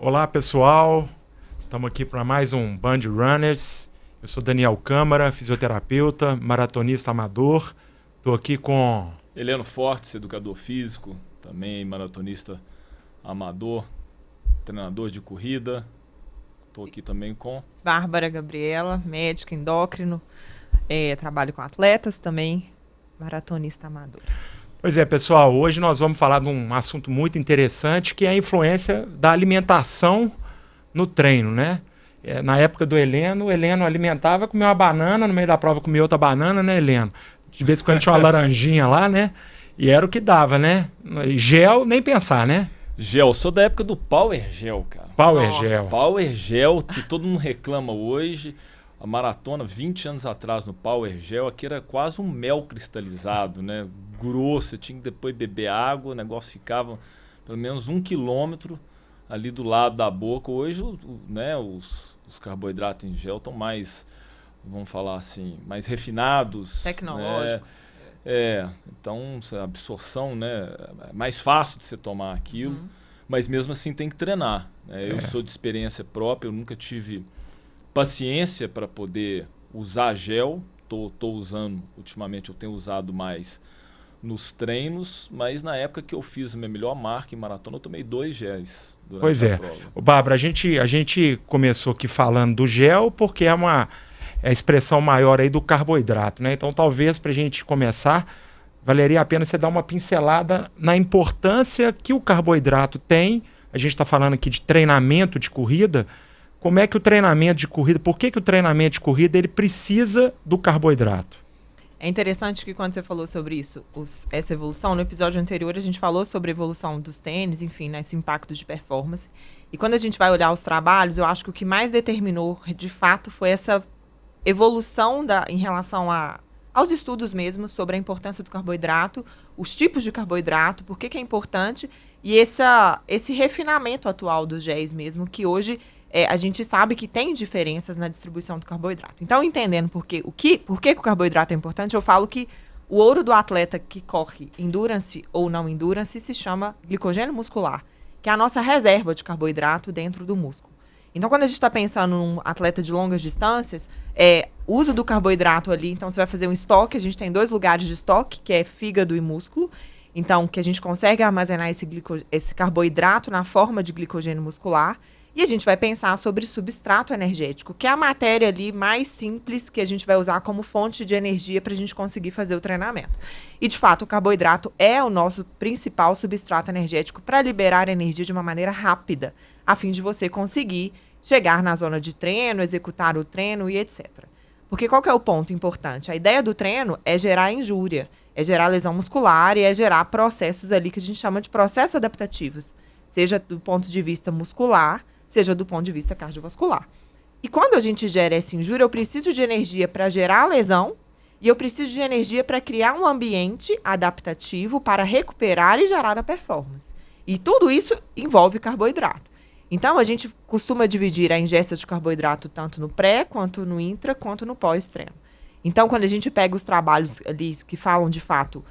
Olá, pessoal. Estamos aqui para mais um Band Runners. Eu sou Daniel Câmara, fisioterapeuta, maratonista amador. Estou aqui com... Heleno Fortes, educador físico, também maratonista amador, treinador de corrida. Estou aqui também com... Bárbara Gabriela, médica, endócrino, trabalho com atletas também, maratonista amador. Pois é, pessoal, hoje nós vamos falar de um assunto muito interessante, que é a influência da alimentação no treino, né? Na época do Heleno, o Heleno alimentava, comia uma banana, no meio da prova comia outra banana, né, Heleno? De vez em quando tinha uma laranjinha lá, né? E era o que dava, né? Gel, nem pensar, né? Gel, sou da época do Power Gel, cara. Power Gel. Power Gel, que todo mundo reclama hoje. A maratona, 20 anos atrás, no Power Gel, aqui era quase um mel cristalizado, né? Grosso, você tinha que depois beber água, o negócio ficava pelo menos 1 quilômetro ali do lado da boca. Hoje, né, os carboidratos em gel estão mais, vamos falar assim, mais refinados. Tecnológicos. Então a absorção, né, é mais fácil de você tomar aquilo, mas mesmo assim tem que treinar. Né? Eu sou de experiência própria, eu nunca tive paciência para poder usar gel. Tô usando, ultimamente eu tenho usado mais nos treinos, mas na época que eu fiz a minha melhor marca em maratona, eu tomei 2 géis durante a prova. Bárbara, a gente começou aqui falando do gel porque é a expressão maior aí do carboidrato, né? Então talvez para a gente começar, valeria a pena você dar uma pincelada na importância que o carboidrato tem. A gente está falando aqui de treinamento de corrida. Como é que o treinamento de corrida, por que o treinamento de corrida ele precisa do carboidrato? É interessante que quando você falou sobre isso, essa evolução, no episódio anterior a gente falou sobre a evolução dos tênis, enfim, né, esse impacto de performance. E quando a gente vai olhar os trabalhos, eu acho que o que mais determinou, de fato, foi essa evolução em relação aos estudos mesmo sobre a importância do carboidrato, os tipos de carboidrato, por que é importante, e esse refinamento atual dos géis mesmo, que hoje a gente sabe que tem diferenças na distribuição do carboidrato. Então, entendendo por que o carboidrato é importante, eu falo que o ouro do atleta que corre endurance ou não endurance se chama glicogênio muscular, que é a nossa reserva de carboidrato dentro do músculo. Então, quando a gente está pensando num atleta de longas distâncias, uso do carboidrato ali, então você vai fazer um estoque, a gente tem 2 lugares de estoque, que é fígado e músculo, então que a gente consegue armazenar esse carboidrato na forma de glicogênio muscular, e a gente vai pensar sobre substrato energético, que é a matéria ali mais simples que a gente vai usar como fonte de energia para a gente conseguir fazer o treinamento. E, de fato, o carboidrato é o nosso principal substrato energético para liberar energia de uma maneira rápida, a fim de você conseguir chegar na zona de treino, executar o treino e etc. Porque qual que é o ponto importante? A ideia do treino é gerar injúria, é gerar lesão muscular e é gerar processos ali que a gente chama de processos adaptativos, seja do ponto de vista muscular, seja do ponto de vista cardiovascular. E quando a gente gera essa injúria, eu preciso de energia para gerar a lesão e eu preciso de energia para criar um ambiente adaptativo para recuperar e gerar a performance. E tudo isso envolve carboidrato. Então, a gente costuma dividir a ingesta de carboidrato tanto no pré, quanto no intra, quanto no pós-treino. Então, quando a gente pega os trabalhos ali que falam, de fato,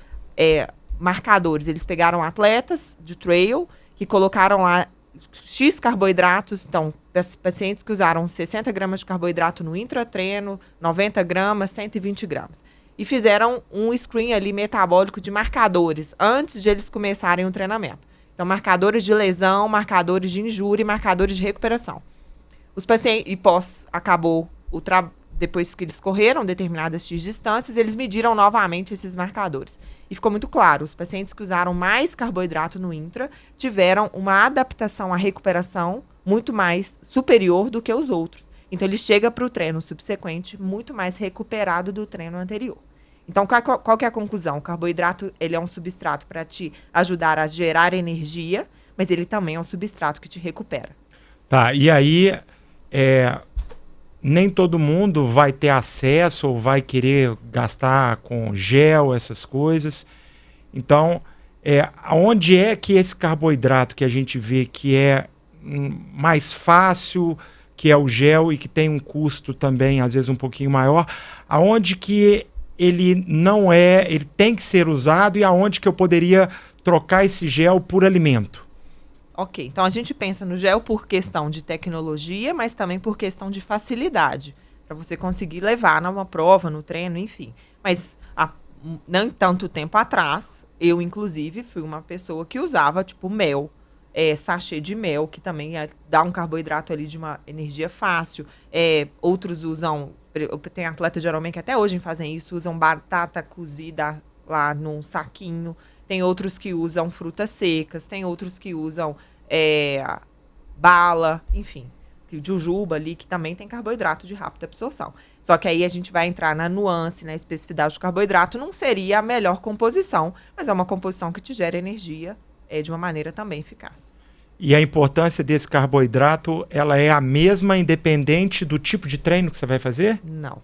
marcadores, eles pegaram atletas de trail que colocaram lá X carboidratos, então, pacientes que usaram 60 gramas de carboidrato no intratreino, 90 gramas, 120 gramas. E fizeram um screen ali metabólico de marcadores antes de eles começarem o treinamento. Então, marcadores de lesão, marcadores de injúria e marcadores de recuperação. Os pacientes, e acabou depois que eles correram determinadas X distâncias, eles mediram novamente esses marcadores. E ficou muito claro, os pacientes que usaram mais carboidrato no intra tiveram uma adaptação à recuperação muito mais superior do que os outros. Então, ele chega para o treino subsequente muito mais recuperado do treino anterior. Então, qual que é a conclusão? O carboidrato ele é um substrato para te ajudar a gerar energia, mas ele também é um substrato que te recupera. Tá, e aí nem todo mundo vai ter acesso ou vai querer gastar com gel, essas coisas. Então, onde é que esse carboidrato que a gente vê que é mais fácil, que é o gel e que tem um custo também, às vezes, um pouquinho maior, aonde que ele não ele tem que ser usado e aonde que eu poderia trocar esse gel por alimento? Ok, então a gente pensa no gel por questão de tecnologia, mas também por questão de facilidade, para você conseguir levar numa prova, no treino, enfim. Mas não tanto tempo atrás, eu, inclusive, fui uma pessoa que usava, tipo, mel, sachê de mel, que também dá um carboidrato ali de uma energia fácil. Outros usam, tem atletas de Ironman que até hoje fazem isso, usam batata cozida lá num saquinho. Tem outros que usam frutas secas, tem outros que usam bala, enfim, jujuba ali, que também tem carboidrato de rápida absorção. Só que aí a gente vai entrar na nuance, na especificidade do carboidrato, não seria a melhor composição, mas é uma composição que te gera energia de uma maneira também eficaz. E a importância desse carboidrato, ela é a mesma independente do tipo de treino que você vai fazer? Não.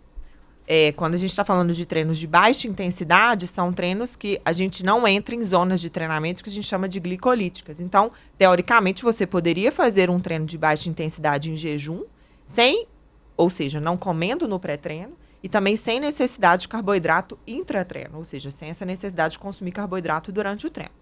Quando a gente está falando de treinos de baixa intensidade, são treinos que a gente não entra em zonas de treinamento que a gente chama de glicolíticas. Então, teoricamente, você poderia fazer um treino de baixa intensidade em jejum, ou seja, não comendo no pré-treino, e também sem necessidade de carboidrato intratreino, ou seja, sem essa necessidade de consumir carboidrato durante o treino.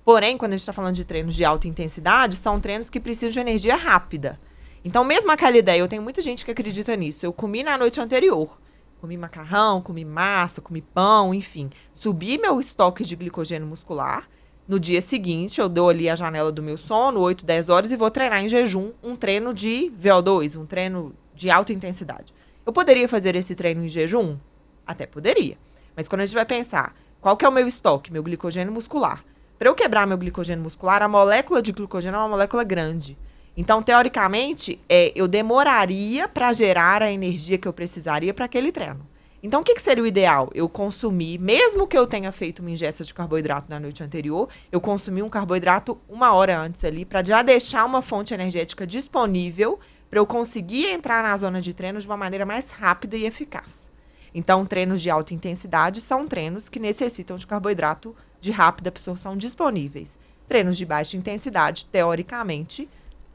Porém, quando a gente está falando de treinos de alta intensidade, são treinos que precisam de energia rápida. Então, mesmo aquela ideia, eu tenho muita gente que acredita nisso. Eu comi na noite anterior. Comi macarrão, comi massa, comi pão, enfim. Subi meu estoque de glicogênio muscular. No dia seguinte, eu dou ali a janela do meu sono, 8, 10 horas, e vou treinar em jejum um treino de VO2, um treino de alta intensidade. Eu poderia fazer esse treino em jejum? Até poderia. Mas quando a gente vai pensar, qual que é o meu estoque, meu glicogênio muscular? Para eu quebrar meu glicogênio muscular, a molécula de glicogênio é uma molécula grande. Então, teoricamente, eu demoraria para gerar a energia que eu precisaria para aquele treino. Então, o que seria o ideal? Eu consumir, mesmo que eu tenha feito uma ingesta de carboidrato na noite anterior, eu consumir um carboidrato 1 hora antes ali, para já deixar uma fonte energética disponível para eu conseguir entrar na zona de treino de uma maneira mais rápida e eficaz. Então, treinos de alta intensidade são treinos que necessitam de carboidrato de rápida absorção disponíveis. Treinos de baixa intensidade, teoricamente,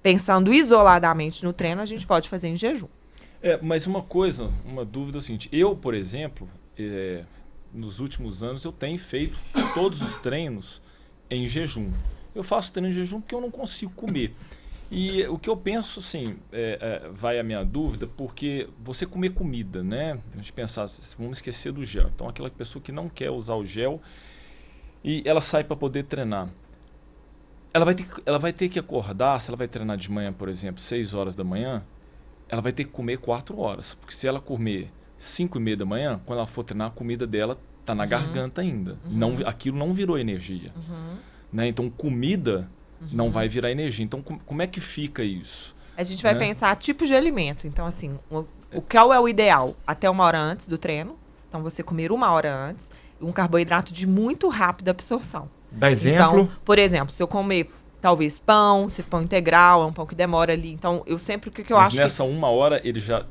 pensando isoladamente no treino, a gente pode fazer em jejum. Mas uma dúvida é o seguinte. Eu, por exemplo, nos últimos anos, eu tenho feito todos os treinos em jejum. Eu faço treino em jejum porque eu não consigo comer. E o que eu penso, assim, vai a minha dúvida, porque você comer comida, né? A gente pensar, vamos esquecer do gel. Então, aquela pessoa que não quer usar o gel e ela sai para poder treinar. Ela vai ter que acordar, se ela vai treinar de manhã, por exemplo, 6 horas da manhã, ela vai ter que comer 4 horas. Porque se ela comer 5:30 da manhã, quando ela for treinar, a comida dela está na garganta ainda. Aquilo não virou energia. Né? Então, comida não vai virar energia. Então, como é que fica isso? A gente vai pensar tipos de alimento. Então, assim, qual é o ideal? Até 1 hora antes do treino. Então, você comer 1 hora antes. Um carboidrato de muito rápida absorção. Dá exemplo? Então, por exemplo, se eu comer talvez pão, se pão integral, é um pão que demora ali. Então, eu sempre, o que eu acho nessa 1 hora, ele já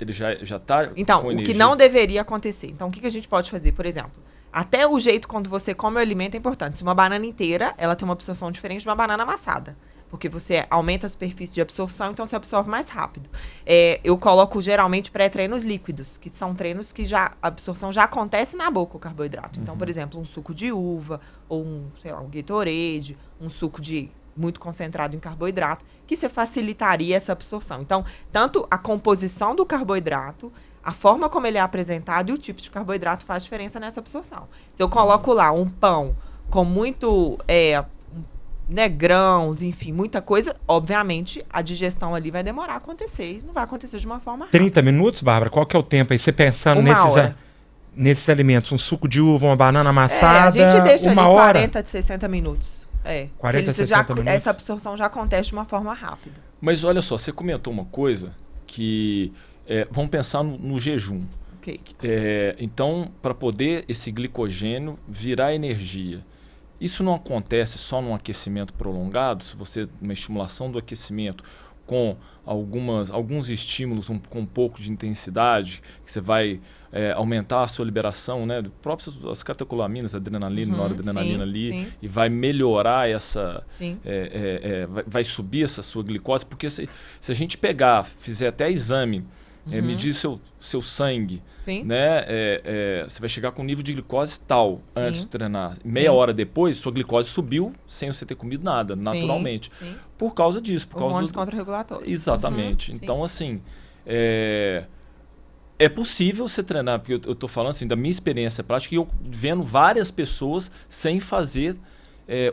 tá então, com o energia. que não deveria acontecer. Então, o que a gente pode fazer? Por exemplo, até o jeito quando você come o alimento é importante. Se uma banana inteira, ela tem uma absorção diferente de uma banana amassada. Porque você aumenta a superfície de absorção, então você absorve mais rápido. Eu coloco geralmente pré-treinos líquidos, que são treinos que a absorção já acontece na boca, o carboidrato. Então, por exemplo, um suco de uva, ou um Gatorade, um suco muito concentrado em carboidrato, que você facilitaria essa absorção. Então, tanto a composição do carboidrato, a forma como ele é apresentado e o tipo de carboidrato faz diferença nessa absorção. Se eu coloco lá um pão com muito grãos, enfim, muita coisa, obviamente a digestão ali vai demorar a acontecer e não vai acontecer de uma forma rápida. 30 minutos, Bárbara? Qual que é o tempo aí? Você pensando nesses alimentos, um suco de uva, uma banana amassada, a gente deixa ali 1 hora? 40 a 60 minutos. 40 a 60 minutos. Essa absorção já acontece de uma forma rápida. Mas olha só, você comentou uma coisa que... vamos pensar no jejum. Okay. Então, para poder esse glicogênio virar energia, isso não acontece só num aquecimento prolongado, se você, uma estimulação do aquecimento com alguns estímulos com um pouco de intensidade, que você vai aumentar a sua liberação, né, as catecolaminas, adrenalina, noradrenalina ali, e vai melhorar essa... vai subir essa sua glicose, porque se a gente fizer até exame medir seu sangue. Sim. Né? Você vai chegar com um nível de glicose tal antes de treinar. Meia Sim. hora depois, sua glicose subiu sem você ter comido nada, naturalmente. Sim. Por causa disso. Por causa hormônios contra-regulatórios. Exatamente. Então, assim, é possível você treinar, porque eu estou falando assim, da minha experiência prática, e eu vendo várias pessoas sem fazer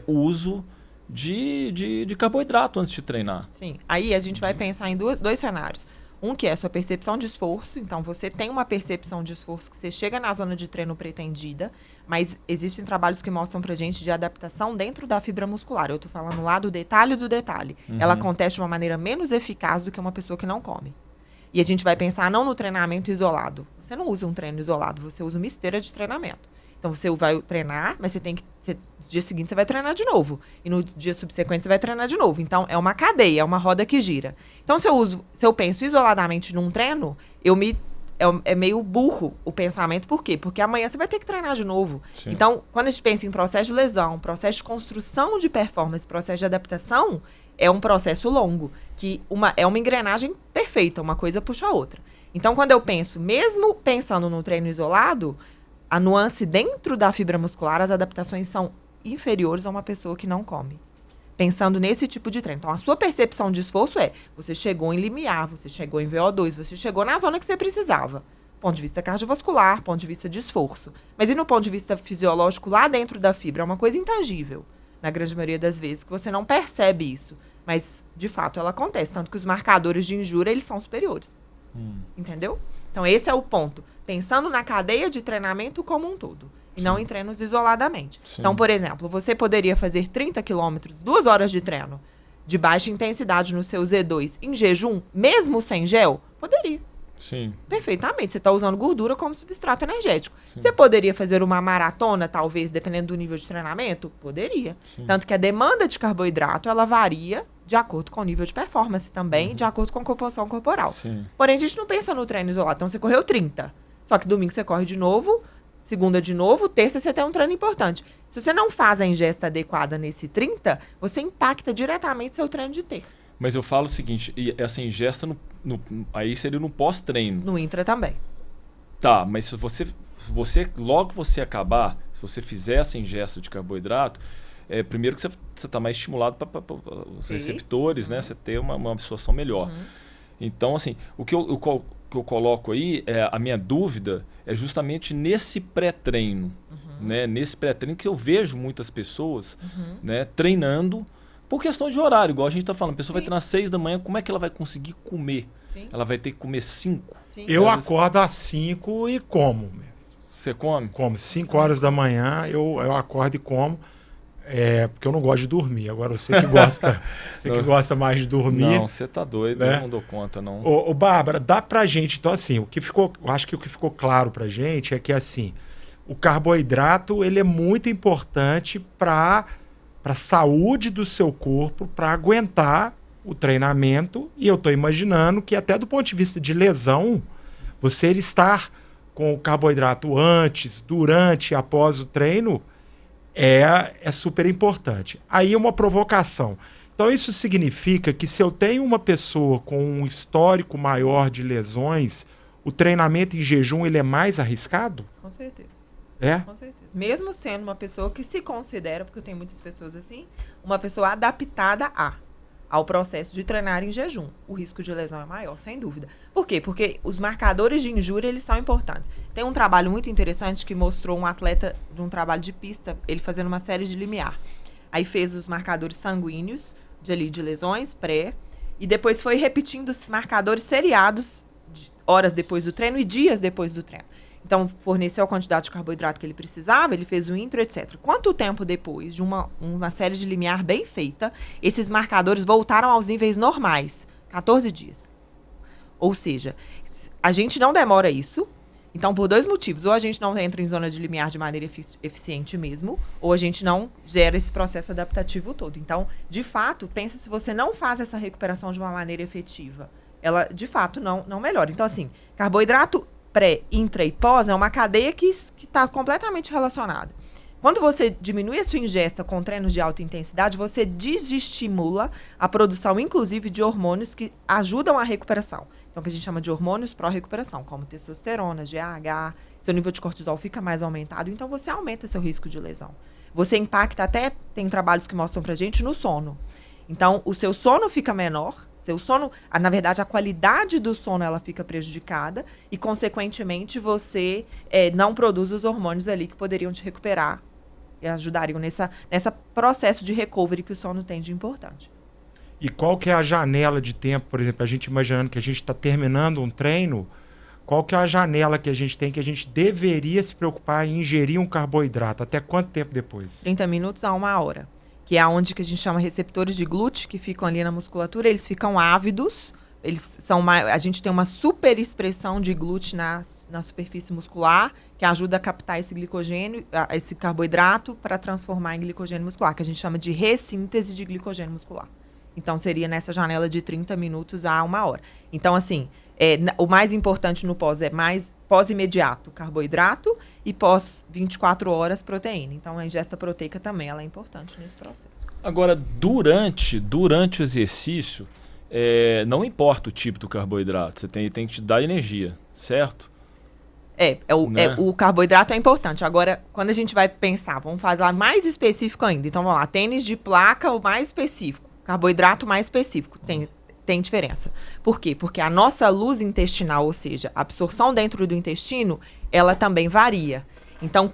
uso de carboidrato antes de treinar. Sim. Aí a gente vai pensar em dois cenários. Um que é a sua percepção de esforço. Então, você tem uma percepção de esforço que você chega na zona de treino pretendida, mas existem trabalhos que mostram pra gente de adaptação dentro da fibra muscular. Eu tô falando lá do detalhe do detalhe. Ela acontece de uma maneira menos eficaz do que uma pessoa que não come. E a gente vai pensar não no treinamento isolado. Você não usa um treino isolado, você usa uma esteira de treinamento. Então, você vai treinar, mas no dia seguinte você vai treinar de novo. E no dia subsequente você vai treinar de novo. Então, é uma cadeia, é uma roda que gira. Então, se eu penso isoladamente num treino, é meio burro o pensamento. Por quê? Porque amanhã você vai ter que treinar de novo. Sim. Então, quando a gente pensa em processo de lesão, processo de construção de performance, processo de adaptação, é um processo longo, que é uma engrenagem perfeita, uma coisa puxa a outra. Então, quando eu penso, mesmo pensando no treino isolado, a nuance dentro da fibra muscular, as adaptações são inferiores a uma pessoa que não come. Pensando nesse tipo de treino. Então, a sua percepção de esforço você chegou em limiar, você chegou em VO2, você chegou na zona que você precisava. Ponto de vista cardiovascular, ponto de vista de esforço. Mas e no ponto de vista fisiológico, lá dentro da fibra, é uma coisa intangível. Na grande maioria das vezes, que você não percebe isso. Mas, de fato, ela acontece. Tanto que os marcadores de injúria, eles são superiores. Entendeu? Então, esse é o ponto. Pensando na cadeia de treinamento como um todo. E não em treinos isoladamente. Sim. Então, por exemplo, você poderia fazer 30 quilômetros, 2 horas de treino, de baixa intensidade no seu Z2, em jejum, mesmo sem gel? Poderia. Sim. Perfeitamente. Você está usando gordura como substrato energético. Sim. Você poderia fazer uma maratona, talvez, dependendo do nível de treinamento? Poderia. Sim. Tanto que a demanda de carboidrato, ela varia de acordo com o nível de performance também, de acordo com a composição corporal. Sim. Porém, a gente não pensa no treino isolado. Então, você correu 30. Só que domingo você corre de novo, segunda de novo, terça você tem um treino importante. Se você não faz a ingesta adequada nesse 30, você impacta diretamente seu treino de terça. Mas eu falo o seguinte, essa ingesta aí seria no pós-treino. No intra também. Tá, mas se você logo que você acabar, se você fizer essa ingesta de carboidrato, primeiro que você está mais estimulado para os receptores, né? Você ter uma absorção melhor. Então, assim, o que eu coloco aí, a minha dúvida é justamente nesse pré-treino. Né? Nesse pré-treino que eu vejo muitas pessoas né, treinando por questão de horário, igual a gente está falando. A pessoa vai treinar às 6 da manhã, como é que ela vai conseguir comer? Sim. Ela vai ter que comer 5? Eu acordo às 5 e como mesmo. Você come? Como. 5 horas da manhã eu acordo e como. Porque eu não gosto de dormir. Agora você que gosta, que gosta mais de dormir. Não, você tá doido, né? Eu não dou conta, não. Ô, Bárbara, dá pra gente, então assim, eu acho que o que ficou claro pra gente é que assim, o carboidrato, ele é muito importante para a saúde do seu corpo, para aguentar o treinamento, e eu tô imaginando que até do ponto de vista de lesão, você estar com o carboidrato antes, durante e após o treino, é super importante. Aí uma provocação. Então isso significa que se eu tenho uma pessoa com um histórico maior de lesões, o treinamento em jejum ele é mais arriscado? Com certeza. Com certeza. Mesmo sendo uma pessoa que se considera, porque eu tenho muitas pessoas assim, uma pessoa adaptada ao processo de treinar em jejum. O risco de lesão é maior, sem dúvida. Por quê? Porque os marcadores de injúria, eles são importantes. Tem um trabalho muito interessante que mostrou um atleta de um trabalho de pista, ele fazendo uma série de limiar. Aí fez os marcadores sanguíneos de lesões, pré, e depois foi repetindo os marcadores seriados horas depois do treino e dias depois do treino. Então, forneceu a quantidade de carboidrato que ele precisava, ele fez o intro, etc. Quanto tempo depois de uma série de limiar bem feita, esses marcadores voltaram aos níveis normais? 14 dias. Ou seja, a gente não demora isso. Então, por 2 motivos. Ou a gente não entra em zona de limiar de maneira eficiente mesmo, ou a gente não gera esse processo adaptativo todo. Então, de fato, pensa se você não faz essa recuperação de uma maneira efetiva. Ela, de fato, não melhora. Então, assim, carboidrato pré, intra e pós é uma cadeia que está completamente relacionada. Quando você diminui a sua ingesta com treinos de alta intensidade, você desestimula a produção, inclusive, de hormônios que ajudam a recuperação. Então, que a gente chama de hormônios pró-recuperação, como testosterona, GH, seu nível de cortisol fica mais aumentado, então você aumenta seu risco de lesão. Você impacta até, tem trabalhos que mostram pra gente, no sono. Então, o seu sono fica menor, seu sono, na verdade, a qualidade do sono ela fica prejudicada e, consequentemente, você não produz os hormônios ali que poderiam te recuperar e ajudariam nessa processo de recovery que o sono tem de importante. E qual que é a janela de tempo, por exemplo, a gente imaginando que a gente está terminando um treino, qual que é a janela que a gente tem que a gente deveria se preocupar em ingerir um carboidrato? Até quanto tempo depois? 30 minutos a 1 hora, que é onde que a gente chama receptores de GLUT, que ficam ali na musculatura, eles ficam ávidos, a gente tem uma super expressão de GLUT na superfície muscular, que ajuda a captar esse glicogênio, esse carboidrato, para transformar em glicogênio muscular, que a gente chama de ressíntese de glicogênio muscular. Então, seria nessa janela de 30 minutos a 1 hora. Então, assim, o mais importante no pós é mais pós-imediato, carboidrato, e pós 24 horas, proteína. Então, a ingesta proteica também ela é importante nesse processo. Agora, durante o exercício, não importa o tipo do carboidrato, você tem que te dar energia, certo? O carboidrato é importante. Agora, quando a gente vai pensar, vamos falar mais específico ainda. Então, vamos lá, tênis de placa, o mais específico. Carboidrato mais específico, tem diferença. Por quê? Porque a nossa luz intestinal, ou seja, a absorção dentro do intestino, ela também varia. Então,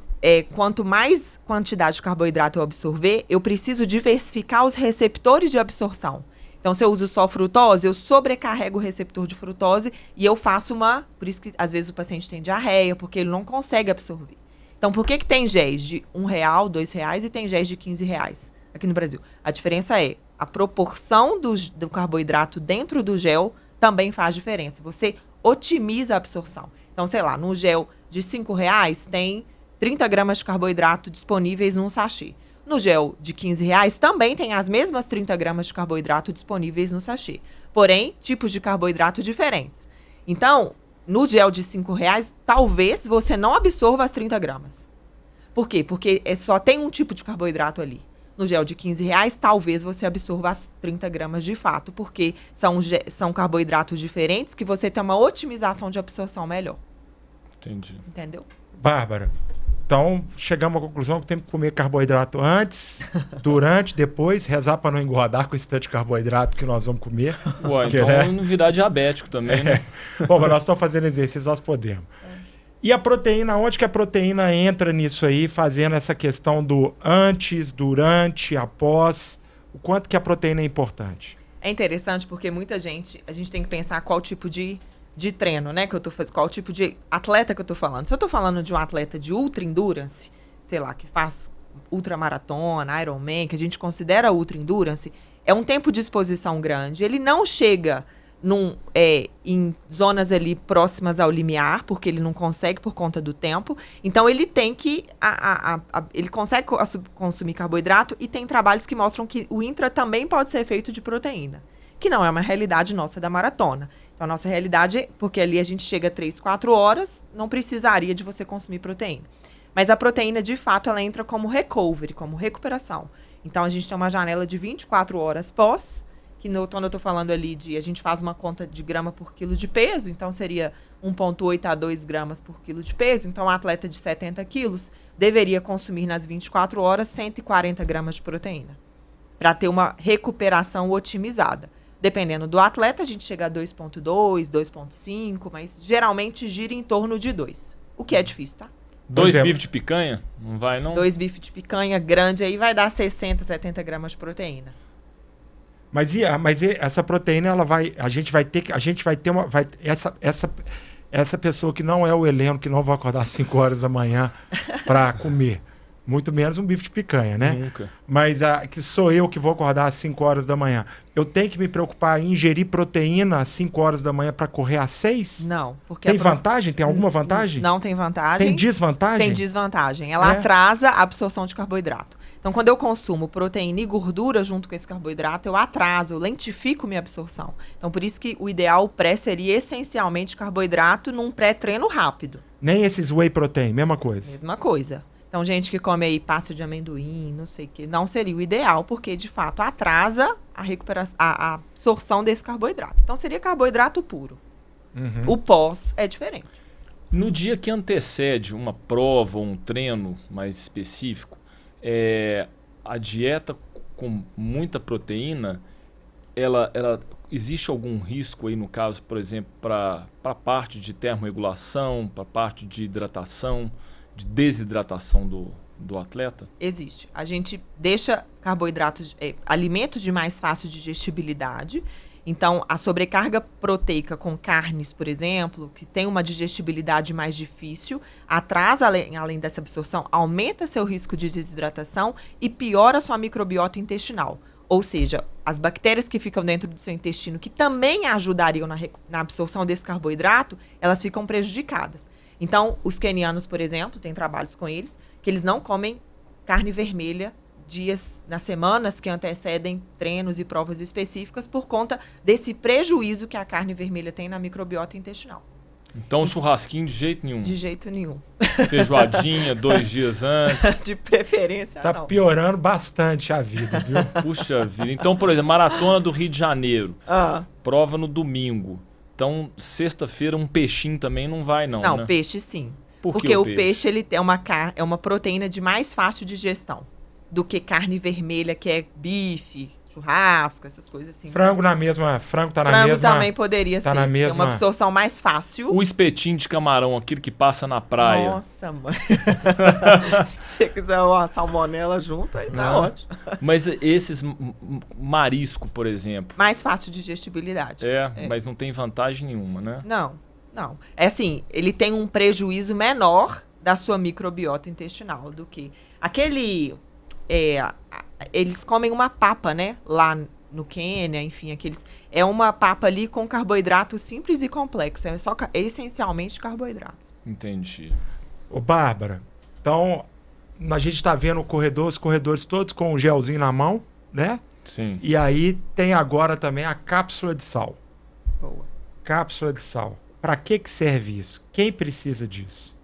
quanto mais quantidade de carboidrato eu absorver, eu preciso diversificar os receptores de absorção. Então, se eu uso só frutose, eu sobrecarrego o receptor de frutose e eu faço por isso que às vezes o paciente tem diarreia, porque ele não consegue absorver. Então, por que tem géis de R$1, R$2 e tem géis de R$15 aqui no Brasil? A diferença é a proporção do carboidrato dentro do gel também faz diferença. Você otimiza a absorção. Então, sei lá, no gel de R$5 tem 30 gramas de carboidrato disponíveis num sachê. No gel de R$15 também tem as mesmas 30 gramas de carboidrato disponíveis no sachê. Porém, tipos de carboidrato diferentes. Então, no gel de R$5, talvez você não absorva as 30 gramas. Por quê? Porque só tem um tipo de carboidrato ali. No gel de R$15, talvez você absorva as 30 gramas de fato, porque são carboidratos diferentes que você tem uma otimização de absorção melhor. Entendi. Entendeu? Bárbara, então chegamos à conclusão que temos que comer carboidrato antes, durante, depois, rezar para não engordar com esse tanto de carboidrato que nós vamos comer. Ué, então não virar diabético também, né? Bom, mas nós estamos fazendo exercício, nós podemos. E a proteína, onde que a proteína entra nisso aí, fazendo essa questão do antes, durante, após? O quanto que a proteína é importante? É interessante porque a gente tem que pensar qual tipo de treino, né, que eu tô fazendo, qual tipo de atleta que eu tô falando. Se eu tô falando de um atleta de ultra endurance, sei lá, que faz ultramaratona, Ironman, que a gente considera ultra endurance, é um tempo de exposição grande. Ele não chega em zonas ali próximas ao limiar, porque ele não consegue por conta do tempo. Então, ele tem que... ele consegue consumir carboidrato e tem trabalhos que mostram que o intra também pode ser feito de proteína, que não é uma realidade nossa da maratona. Então, a nossa realidade, porque ali a gente chega a 3, 4 horas, não precisaria de você consumir proteína. Mas a proteína, de fato, ela entra como recovery, como recuperação. Então, a gente tem uma janela de 24 horas pós, que quando eu estou falando ali a gente faz uma conta de grama por quilo de peso, então seria 1,8 a 2 gramas por quilo de peso. Então, um atleta de 70 quilos deveria consumir nas 24 horas 140 gramas de proteína, para ter uma recuperação otimizada. Dependendo do atleta, a gente chega a 2,2, 2,5, mas geralmente gira em torno de 2, o que é difícil, tá? 2 bifes de picanha? Não vai, não? 2 bifes de picanha grande aí vai dar 60, 70 gramas de proteína. Mas essa proteína, a gente vai ter essa pessoa que não é o Heleno, que não vai acordar às 5 horas da manhã para comer. Muito menos um bife de picanha, né? Nunca. Mas que sou eu que vou acordar às 5 horas da manhã. Eu tenho que me preocupar em ingerir proteína às 5 horas da manhã para correr às 6? Não. Porque tem vantagem? Tem alguma vantagem? Não tem vantagem. Tem desvantagem? Tem desvantagem. Ela atrasa a absorção de carboidrato. Então, quando eu consumo proteína e gordura junto com esse carboidrato, eu lentifico minha absorção. Então, por isso que o ideal pré seria essencialmente carboidrato num pré-treino rápido. Nem esses whey protein, mesma coisa? Mesma coisa. Então, gente que come aí pasta de amendoim, não sei o que, não seria o ideal, porque, de fato, atrasa a absorção desse carboidrato. Então, seria carboidrato puro. O pós é diferente. No dia que antecede uma prova ou um treino mais específico, a dieta com muita proteína, ela existe algum risco aí, no caso, por exemplo, para a parte de termorregulação, para a parte de hidratação, de desidratação do atleta? Existe. A gente deixa carboidratos, alimentos de mais fácil digestibilidade. Então, a sobrecarga proteica com carnes, por exemplo, que tem uma digestibilidade mais difícil, atrasa, além dessa absorção, aumenta seu risco de desidratação e piora sua microbiota intestinal. Ou seja, as bactérias que ficam dentro do seu intestino, que também ajudariam na absorção desse carboidrato, elas ficam prejudicadas. Então, os quenianos, por exemplo, tem trabalhos com eles, que eles não comem carne vermelha nas semanas que antecedem treinos e provas específicas por conta desse prejuízo que a carne vermelha tem na microbiota intestinal. Então, churrasquinho de jeito nenhum? De jeito nenhum. Feijoadinha 2 dias antes? De preferência, não. Tá piorando bastante a vida, viu? Puxa vida. Então, por exemplo, Maratona do Rio de Janeiro. Prova no domingo. Então, sexta-feira, um peixinho também não vai, não, Não, né? peixe sim. Porque o peixe ele é uma proteína de mais fácil digestão do que carne vermelha, que é bife, churrasco, essas coisas assim. Frango na mesma... Frango tá na mesma... Frango também poderia tá ser. Na mesma... É uma absorção mais fácil. O espetinho de camarão, aquele que passa na praia. Nossa, mãe. Se você quiser uma salmonela junto, aí tá ótimo. Mas esses marisco, por exemplo... Mais fácil digestibilidade. Mas não tem vantagem nenhuma, né? Não. É assim, ele tem um prejuízo menor da sua microbiota intestinal do que... eles comem uma papa, né? Lá no Quênia, enfim, é uma papa ali com carboidrato simples e complexo. É essencialmente carboidratos. Entendi. Ô, Bárbara, então a gente tá vendo os corredores todos com o gelzinho na mão, né? Sim. E aí tem agora também a cápsula de sal. Boa. Cápsula de sal. Para que serve isso? Quem precisa disso?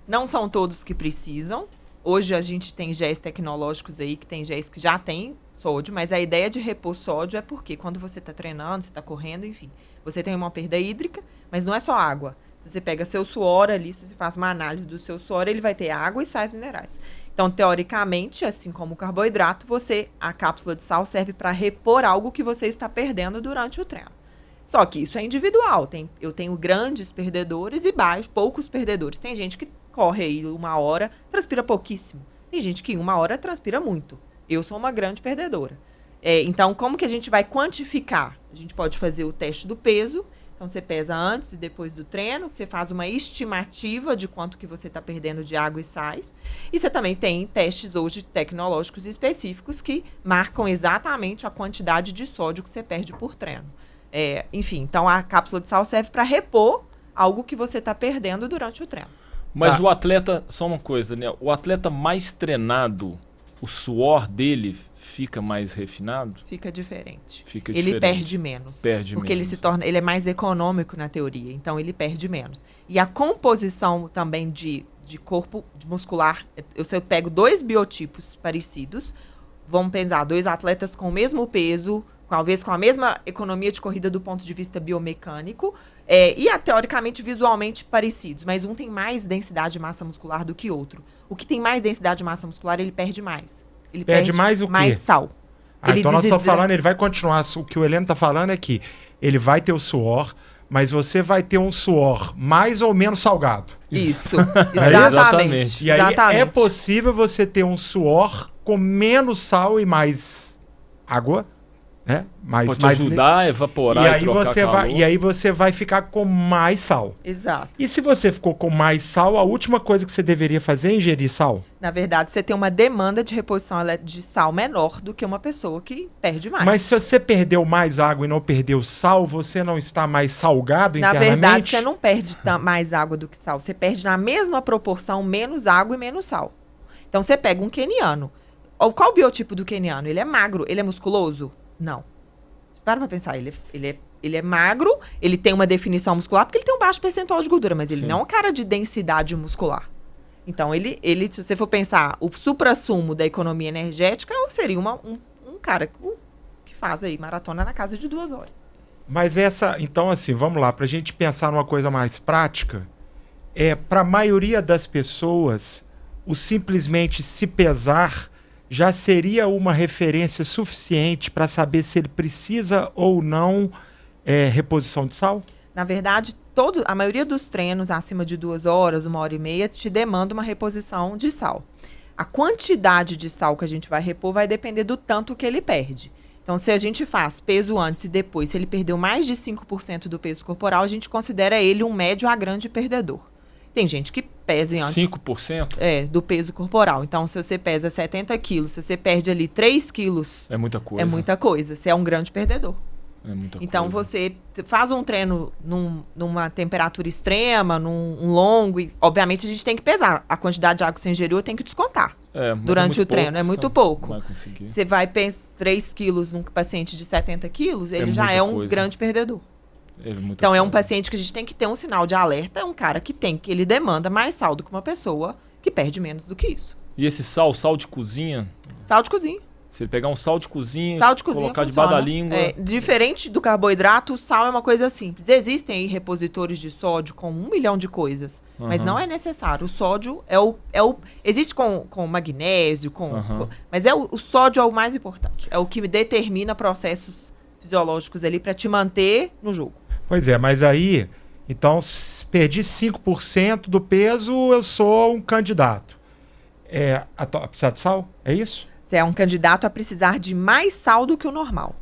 Não são todos que precisam. Hoje a gente tem géis tecnológicos aí, que tem géis que já tem sódio, mas a ideia de repor sódio é porque quando você está treinando, você está correndo, enfim, você tem uma perda hídrica, mas não é só água. Você pega seu suor ali, se você faz uma análise do seu suor, ele vai ter água e sais minerais. Então, teoricamente, assim como o carboidrato, a cápsula de sal serve para repor algo que você está perdendo durante o treino. Só que isso é individual. Eu tenho grandes perdedores e poucos perdedores. Tem gente que corre aí 1 hora, transpira pouquíssimo. Tem gente que em 1 hora transpira muito. Eu sou uma grande perdedora. Então, como que a gente vai quantificar? A gente pode fazer o teste do peso. Então, você pesa antes e depois do treino. Você faz uma estimativa de quanto que você está perdendo de água e sais. E você também tem testes hoje tecnológicos específicos que marcam exatamente a quantidade de sódio que você perde por treino. Enfim, então a cápsula de sal serve para repor algo que você está perdendo durante o treino. Mas o atleta, só uma coisa, Daniel, o atleta mais treinado, o suor dele fica mais refinado? Fica diferente. Ele perde menos. Porque ele é mais econômico na teoria, então ele perde menos. E a composição também de corpo muscular, eu pego 2 biotipos parecidos, vamos pensar, 2 atletas com o mesmo peso, talvez com a mesma economia de corrida do ponto de vista biomecânico, teoricamente visualmente parecidos, mas um tem mais densidade de massa muscular do que outro. O que tem mais densidade de massa muscular, ele perde mais. Ele perde mais o quê? Mais sal. Então nós estamos falando, ele vai continuar, o que o Heleno está falando é que ele vai ter o suor, mas você vai ter um suor mais ou menos salgado. Isso, exatamente. E aí é possível você ter um suor com menos sal e mais água, né? Pode ajudar a evaporar e aí você vai ficar com mais sal. Exato. E se você ficou com mais sal, a última coisa que você deveria fazer é ingerir sal? Na verdade, você tem uma demanda de reposição de sal menor do que uma pessoa que perde mais. Mas se você perdeu mais água e não perdeu sal, você não está mais salgado internamente? Na verdade, você não perde mais água do que sal. Você perde na mesma proporção menos água e menos sal. Então, você pega um queniano. Qual o biotipo do queniano? Ele é magro? Ele é musculoso? Não. Para pensar, ele é magro, ele tem uma definição muscular porque ele tem um baixo percentual de gordura, mas ele não é um cara de densidade muscular. Então, ele, se você for pensar, o suprassumo da economia energética seria um cara que faz aí maratona na casa de 2 horas. Mas então assim, vamos lá, para a gente pensar numa coisa mais prática, para a maioria das pessoas, o simplesmente se pesar já seria uma referência suficiente para saber se ele precisa ou não reposição de sal? Na verdade, a maioria dos treinos acima de 2 horas, 1h30, te demanda uma reposição de sal. A quantidade de sal que a gente vai repor vai depender do tanto que ele perde. Então, se a gente faz peso antes e depois, se ele perdeu mais de 5% do peso corporal, a gente considera ele um médio a grande perdedor. Tem gente que pesa antes... 5%? Do peso corporal. Então, se você pesa 70 quilos, se você perde ali 3 quilos... É muita coisa. É muita coisa. Você é um grande perdedor. É muita então, coisa. você faz um treino numa temperatura extrema, num longo... E, obviamente, a gente tem que pesar. A quantidade de água que você ingeriu tem que descontar. Durante o treino. É muito pouco. Não vai conseguir. Você vai pesar 3 quilos num paciente de 70 quilos, ele já é um grande perdedor. Então, é um paciente que a gente tem que ter um sinal de alerta, é um cara que ele demanda mais sal do que uma pessoa que perde menos do que isso. E esse sal de cozinha? Sal de cozinha. Se ele pegar um sal de cozinha, colocar funciona. debaixo da língua... Diferente do carboidrato, o sal é uma coisa simples. Existem aí repositores de sódio com 1 milhão de coisas, mas não é necessário. O sódio existe com magnésio, mas o sódio é o mais importante. É o que determina processos fisiológicos ali para te manter no jogo. Pois é, mas aí, então, se perdi 5% do peso, eu sou um candidato. A precisar de sal? É isso? Você é um candidato a precisar de mais sal do que o normal.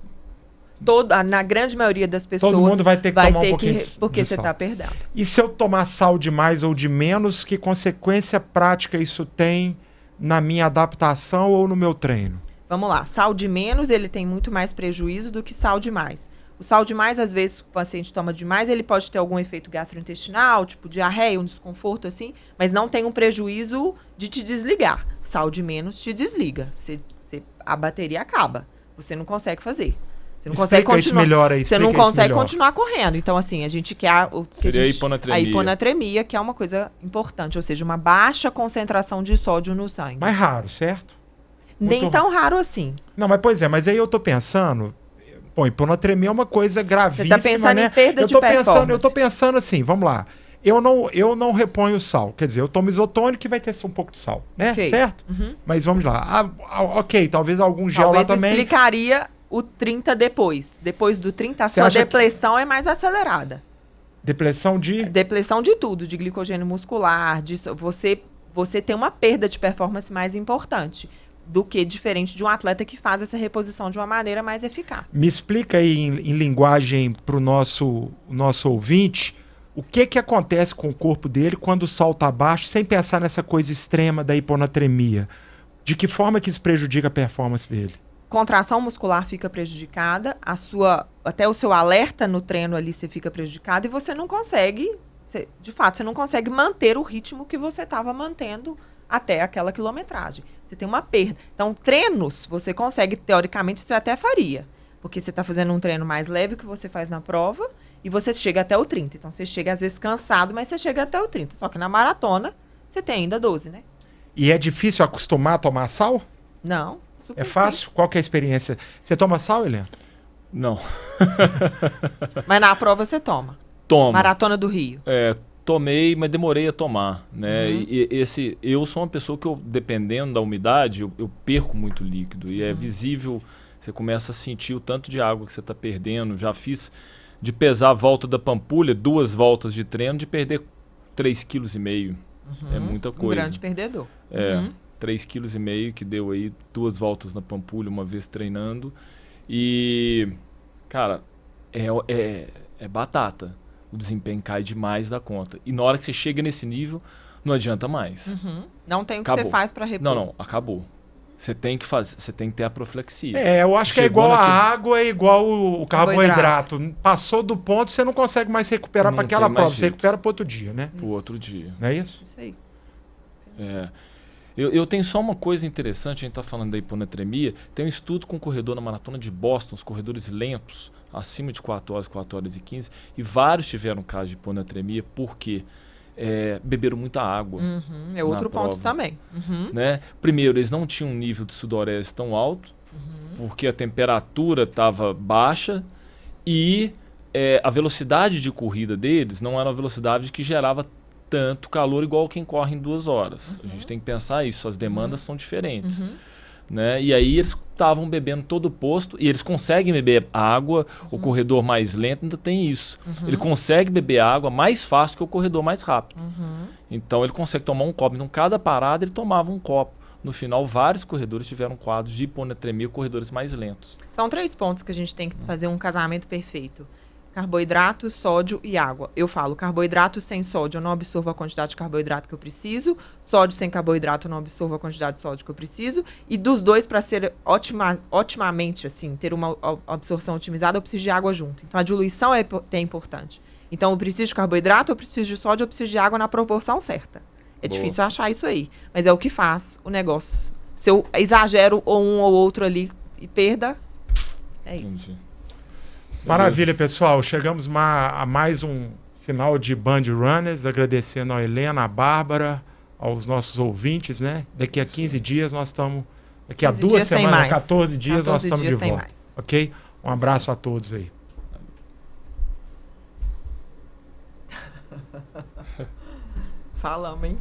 Na grande maioria das pessoas... Todo mundo vai ter que tomar um pouquinho porque de você sal. está perdendo. E se eu tomar sal de mais ou de menos, que consequência prática isso tem na minha adaptação ou no meu treino? Vamos lá. Sal de menos, ele tem muito mais prejuízo do que sal de mais. O sal de mais, às vezes, o paciente toma demais, ele pode ter algum efeito gastrointestinal, tipo diarreia, um desconforto assim, mas não tem um prejuízo de te desligar. Sal de menos te desliga. A bateria acaba. Você não consegue fazer. Você não consegue continuar. Melhor aí, você não consegue continuar correndo. Então, assim, a gente quer Seria a hiponatremia. A hiponatremia, que é uma coisa importante, ou seja, uma baixa concentração de sódio no sangue. Mais raro, certo? Nem tão raro assim. Não, mas pois é, mas aí eu tô pensando... Bom, hiponatremia é uma coisa gravíssima, Você tá pensando em perda de performance. Eu tô pensando assim, vamos lá. Eu não reponho sal. Quer dizer, eu tomo isotônico que vai ter um pouco de sal, né? Okay. Certo? Mas vamos lá. Ok, talvez algum gel lá também... explicaria o 30 depois. Depois do 30, a sua depressão é mais acelerada. Depressão de... Depressão de tudo, de glicogênio muscular, você tem uma perda de performance mais importante do que diferente de um atleta que faz essa reposição de uma maneira mais eficaz. Me explica aí em linguagem para o nosso ouvinte o que acontece com o corpo dele quando o sal está baixo, sem pensar nessa coisa extrema da hiponatremia. De que forma que isso prejudica a performance dele? Contração muscular fica prejudicada, até o seu alerta no treino ali você fica prejudicado e você não consegue, de fato, você não consegue manter o ritmo que você estava mantendo até aquela quilometragem. Você tem uma perda. Então, treinos, você consegue, teoricamente, você até faria. Porque você está fazendo um treino mais leve que você faz na prova e você chega até o 30. Então, você chega, às vezes, cansado, mas você chega até o 30. Só que na maratona, você tem ainda 12, né? E é difícil acostumar a tomar sal? Não. Super é fácil? simples. Qual que é a experiência? Você toma sal, Helena? Não. Mas na prova você toma? Toma. Maratona do Rio? Tomei, mas demorei a tomar, né? Eu sou uma pessoa que dependendo da umidade, eu perco muito líquido. E é visível, você começa a sentir o tanto de água que você está perdendo. Já fiz de pesar a volta da Pampulha, 2 voltas de treino, de perder 3,5 kg. É muita coisa. Um grande perdedor. 3,5 kg que deu aí 2 voltas na Pampulha, uma vez treinando. E, cara, é batata. O desempenho cai demais da conta. E na hora que você chega nesse nível, não adianta mais. Não tem o que você faz para repor. Não, acabou. Você tem que ter a profilaxia. Eu acho que é igual a água, é igual o carboidrato. Passou do ponto, você não consegue mais se recuperar para aquela prova. Você recupera para outro dia, né? Para o outro dia. Não é isso? Isso aí. Eu tenho só uma coisa interessante, a gente está falando da hiponatremia. Tem um estudo com um corredor na maratona de Boston, os corredores lentos, acima de 4 horas, 4 horas e 15, e vários tiveram caso de hiponatremia, porque beberam muita água. É outro na ponto prova, também. né? Primeiro, eles não tinham um nível de sudorese tão alto, porque a temperatura estava baixa e a velocidade de corrida deles não era uma velocidade que gerava tanto calor igual quem corre em 2 horas. A gente tem que pensar isso, as demandas são diferentes. Né? E aí eles estavam bebendo todo o posto e eles conseguem beber água. O corredor mais lento ainda tem isso. Ele consegue beber água mais fácil que o corredor mais rápido. Então ele consegue tomar um copo. Então cada parada ele tomava um copo. No final, vários corredores tiveram quadros de hiponatremia, corredores mais lentos. São 3 pontos que a gente tem que fazer um casamento perfeito. Carboidrato, sódio e água. Eu falo, carboidrato sem sódio eu não absorvo a quantidade de carboidrato que eu preciso. Sódio sem carboidrato eu não absorvo a quantidade de sódio que eu preciso. E dos dois, para ser otimamente, assim, ter uma absorção otimizada, eu preciso de água junto. Então, a diluição é importante. Então, eu preciso de carboidrato, eu preciso de sódio, eu preciso de água na proporção certa. É difícil achar isso aí. Mas é o que faz o negócio. Se eu exagero ou um ou outro ali e perda, é isso. Entendi. Maravilha, pessoal. Chegamos a mais um final de Band Runners, agradecendo a Helena, a Bárbara, aos nossos ouvintes, né? Daqui a 15 dias nós estamos... Daqui a 2 semanas, 14 dias nós estamos de volta. Mais. Ok? Um abraço a todos aí. Falamos, hein?